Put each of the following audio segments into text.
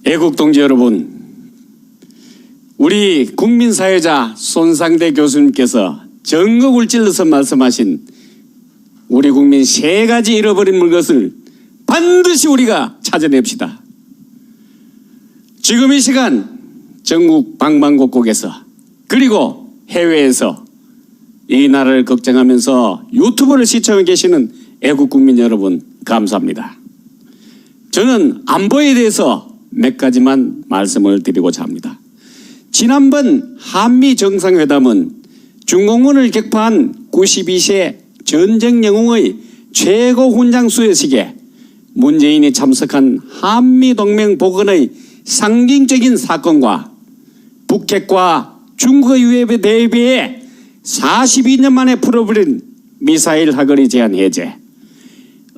애국동지 여러분, 우리 국민사회자 손상대 교수님께서 전곡을 찔러서 말씀하신 우리 국민 세 가지 잃어버린 것을 반드시 우리가 찾아냅시다. 지금 이 시간 전국 방방곡곡에서 그리고 해외에서 이 나라를 걱정하면서 유튜브를 시청해 계시는 애국국민 여러분, 감사합니다. 저는 안보에 대해서 몇 가지만 말씀을 드리고자 합니다. 지난번 한미 정상회담은 중공군을 격파한 92세 전쟁 영웅의 최고 훈장 수여식에 문재인이 참석한 한미동맹 복원의 상징적인 사건과 북핵과 중국의 위협에 대비해 42년 만에 풀어버린 미사일 사거리 제한 해제,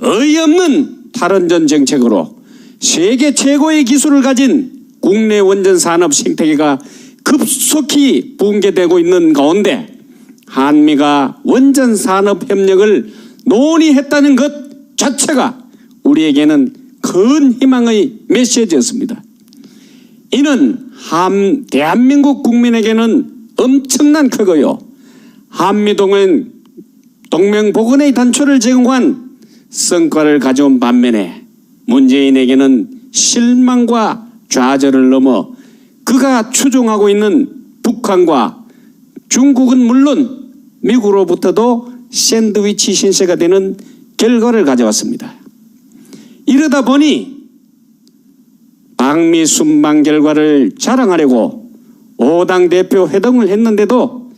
어이없는 탈원전 정책으로 세계 최고의 기술을 가진 국내 원전 산업 생태계가 급속히 붕괴되고 있는 가운데 한미가 원전 산업 협력을 논의했다는 것 자체가 우리에게는 큰 희망의 메시지였습니다. 이는 대한민국 국민에게는 엄청난 크고요, 한미동맹 복원의 단초를 제공한 성과를 가져온 반면에 문재인에게는 실망과 좌절을 넘어 그가 추종하고 있는 북한과 중국은 물론 미국으로부터도 샌드위치 신세가 되는 결과를 가져왔습니다. 이러다 보니 방미 순방 결과를 자랑하려고 5당 대표 회동을 했는데도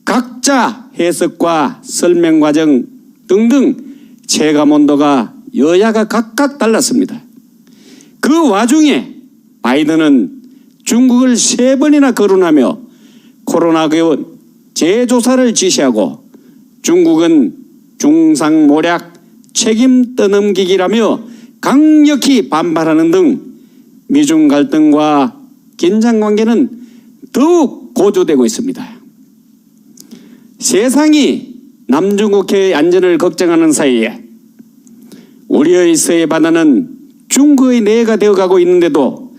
각자 해석과 설명 과정 등등 체감 온도가 여야가 각각 달랐습니다. 그 와중에 바이든은 중국을 3번이나 거론하며 코로나19 재조사를 지시하고 중국은 중상모략 책임 떠넘기기라며 강력히 반발하는 등 미중 갈등과 긴장관계는 더욱 고조되고 있습니다. 세상이 남중국해의 안전을 걱정하는 사이에 우리의 서해 바다는 중국의 내가 되어가고 있는데도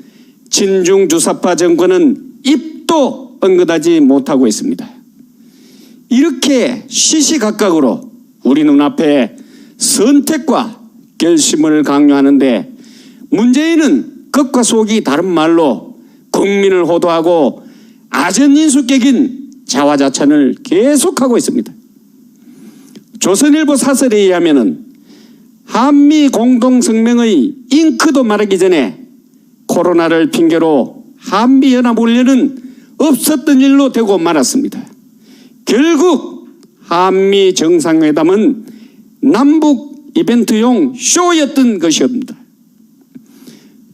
친중 주사파 정권은 입도 뻥긋하지 못하고 있습니다. 이렇게 시시각각으로 우리 눈앞에 선택과 결심을 강요하는데 문재인은 겉과 속이 다른 말로 국민을 호도하고 아전인수격인 자화자찬을 계속하고 있습니다. 조선일보 사설에 의하면 한미 공동성명의 잉크도 마르기 전에 코로나를 핑계로 한미연합훈련은 없었던 일로 되고 말았습니다. 결국 한미 정상회담은 남북 이벤트용 쇼였던 것이옵니다.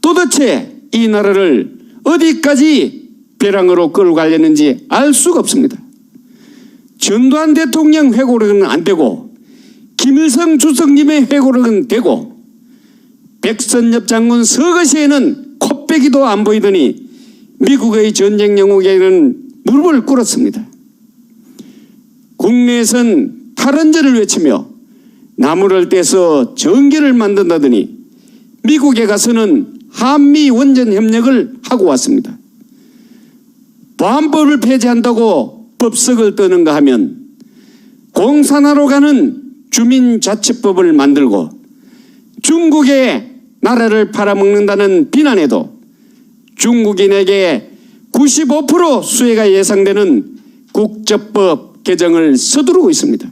도대체 이 나라를 어디까지 벼랑으로 끌고 가려는지 알 수가 없습니다. 전두환 대통령 회고록은 안 되고 김일성 주석님의 회고록은 되고 백선엽 장군 서거시에는 코빼기도 안 보이더니 미국의 전쟁 영웅에게는 무릎을 꿇었습니다. 국내에선 탈원전을 외치며 나무를 떼서 전기를 만든다더니 미국에 가서는 한미 원전 협력을 하고 왔습니다. 보안법을 폐지한다고 법석을 떠는가 하면 공산화로 가는 주민자치법을 만들고 중국에 나라를 팔아먹는다는 비난에도 중국인에게 95% 수혜가 예상되는 국적법 개정을 서두르고 있습니다.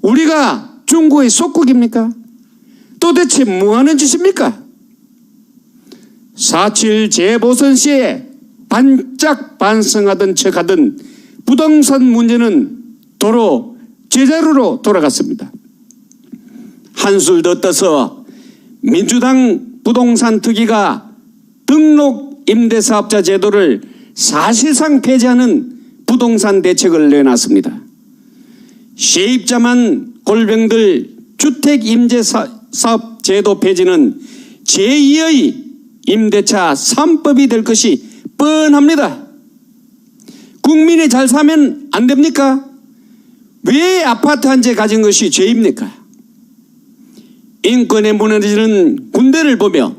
우리가 중국의 속국입니까? 도대체 뭐하는 짓입니까? 4.7 재보선 시에 반짝 반성하던 척하던 부동산 문제는 도로 제자리로 돌아갔습니다. 한술 더 떠서 민주당 부동산 특위가 등록 임대사업자 제도를 사실상 폐지하는 부동산 대책을 내놨습니다. 세입자만 골병들 주택 임대사업 제도 폐지는 제2의 임대차 3법이 될 것이 뻔합니다. 국민이 잘 사면 안 됩니까? 왜 아파트 한 채 가진 것이 죄입니까? 인권에 무너지는 군대를 보며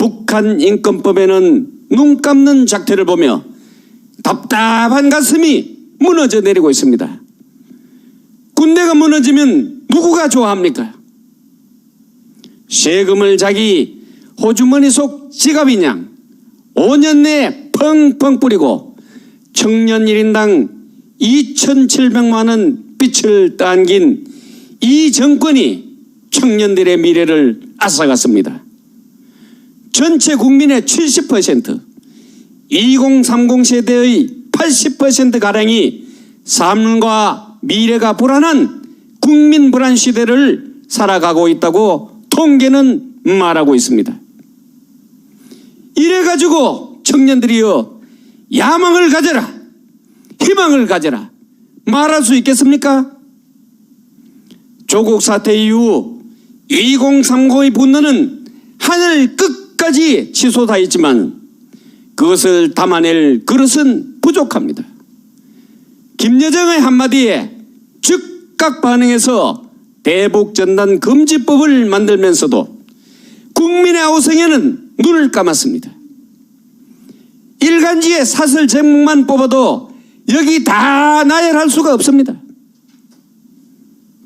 북한 인권법에는 눈 감는 작태를 보며 답답한 가슴이 무너져 내리고 있습니다. 군대가 무너지면 누구가 좋아합니까? 세금을 자기 호주머니 속 지갑이냥 5년 내에 펑펑 뿌리고 청년 1인당 2,700만 원 빚을 떠안긴 이 정권이 청년들의 미래를 앗아갔습니다. 전체 국민의 70%, 2030 세대의 80%가량이 삶과 미래가 불안한 국민 불안 시대를 살아가고 있다고 통계는 말하고 있습니다. 이래가지고 청년들이여 야망을 가져라, 희망을 가져라 말할 수 있겠습니까? 조국 사태 이후 2030의 분노는 하늘 끝까지 치솟아있지만 그것을 담아낼 그릇은 부족합니다. 김여정의 한마디에 즉각 반응해서 대북전단 금지법을 만들면서도 국민의 아우성에는 눈을 감았습니다. 일간지에 사설 제목만 뽑아도 여기 다 나열할 수가 없습니다.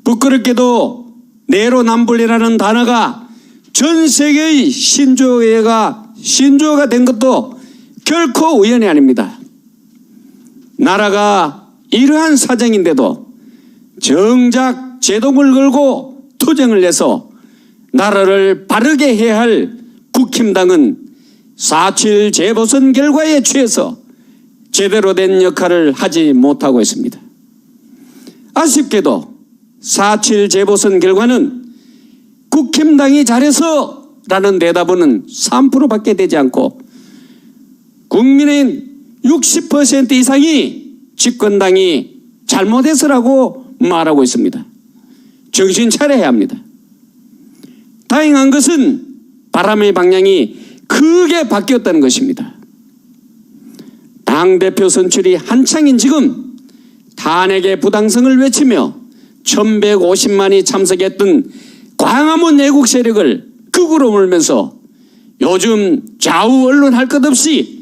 부끄럽게도 내로남불이라는 단어가 전 세계의 신조어가 된 것도 결코 우연이 아닙니다. 나라가 이러한 사정인데도 정작 제동을 걸고 투쟁을 해서 나라를 바르게 해야 할 국힘당은 4.7 재보선 결과에 취해서 제대로 된 역할을 하지 못하고 있습니다. 아쉽게도 4.7 재보선 결과는 국힘당이 잘해서 라는 대답은 3%밖에 되지 않고 국민의 60% 이상이 집권당이 잘못해서라고 말하고 있습니다. 정신 차려야 합니다. 다행한 것은 바람의 방향이 크게 바뀌었다는 것입니다. 당대표 선출이 한창인 지금 탄핵의 부당성을 외치며 1150만이 참석했던 광화문 애국 세력을 극으로 몰면서 요즘 좌우 언론 할 것 없이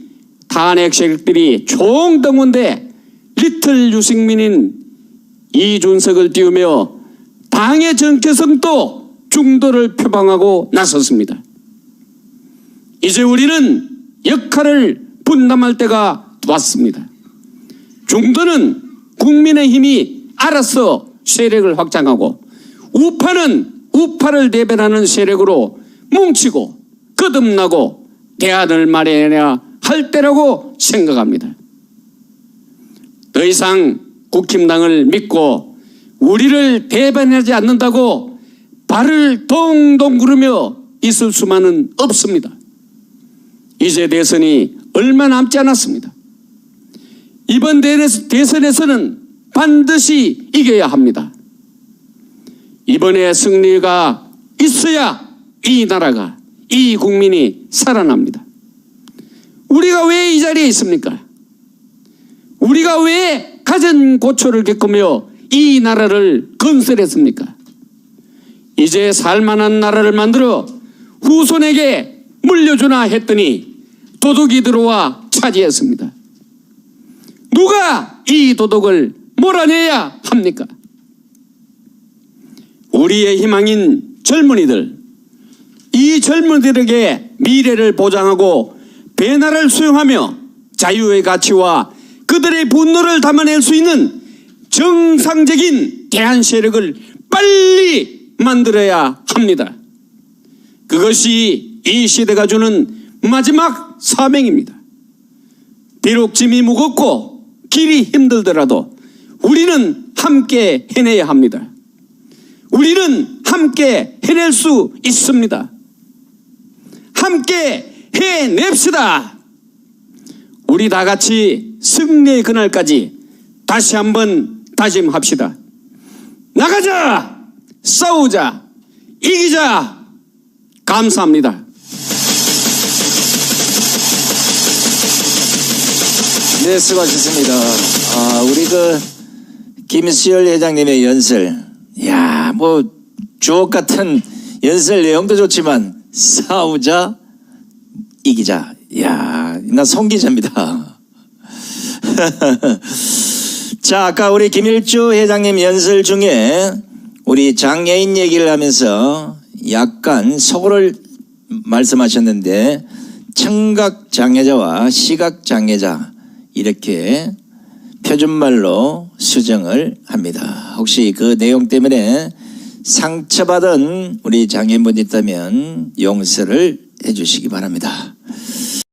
탄핵 세력들이 총동원돼 리틀 유승민인 이준석을 띄우며 당의 정체성도 중도를 표방하고 나섰습니다. 이제 우리는 역할을 분담할 때가 왔습니다. 중도는 국민의힘이 알아서 세력을 확장하고 우파는 우파를 대변하는 세력으로 뭉치고 거듭나고 대안을 마련해야 할 때라고 생각합니다. 더 이상 국힘당을 믿고 우리를 대변하지 않는다고 발을 동동 구르며 있을 수만은 없습니다. 이제 대선이 얼마 남지 않았습니다. 이번 대선에서는 반드시 이겨야 합니다. 이번에 승리가 있어야 이 나라가, 이 국민이 살아납니다. 우리가 왜 이 자리에 있습니까? 우리가 왜 가진 고초를 겪으며 이 나라를 건설했습니까? 이제 살만한 나라를 만들어 후손에게 물려주나 했더니 도둑이 들어와 차지했습니다. 누가 이 도둑을 몰아내야 합니까? 우리의 희망인 젊은이들, 이 젊은이들에게 미래를 보장하고 배나라를 수용하며 자유의 가치와 그들의 분노를 담아낼 수 있는 정상적인 대한 세력을 빨리 만들어야 합니다. 그것이 이 시대가 주는 마지막 사명입니다. 비록 짐이 무겁고 길이 힘들더라도 우리는 함께 해내야 합니다. 우리는 함께 해낼 수 있습니다. 함께 해냅시다. 우리 다 같이 승리의 그날까지 다시 한번 다짐합시다. 나가자! 싸우자! 이기자! 감사합니다. 네, 수고하셨습니다. 우리 김수열 회장님의 연설, 주옥 같은 연설 내용도 좋지만 싸우자, 이 기자. 이야, 나 송 기자입니다. 자, 아까 우리 김일주 회장님 연설 중에 우리 장애인 얘기를 하면서 약간 속어를 말씀하셨는데 청각 장애자와 시각 장애자 이렇게 표준말로 수정을 합니다. 혹시 그 내용 때문에 상처받은 우리 장애인분이 있다면 용서를 해주시기 바랍니다.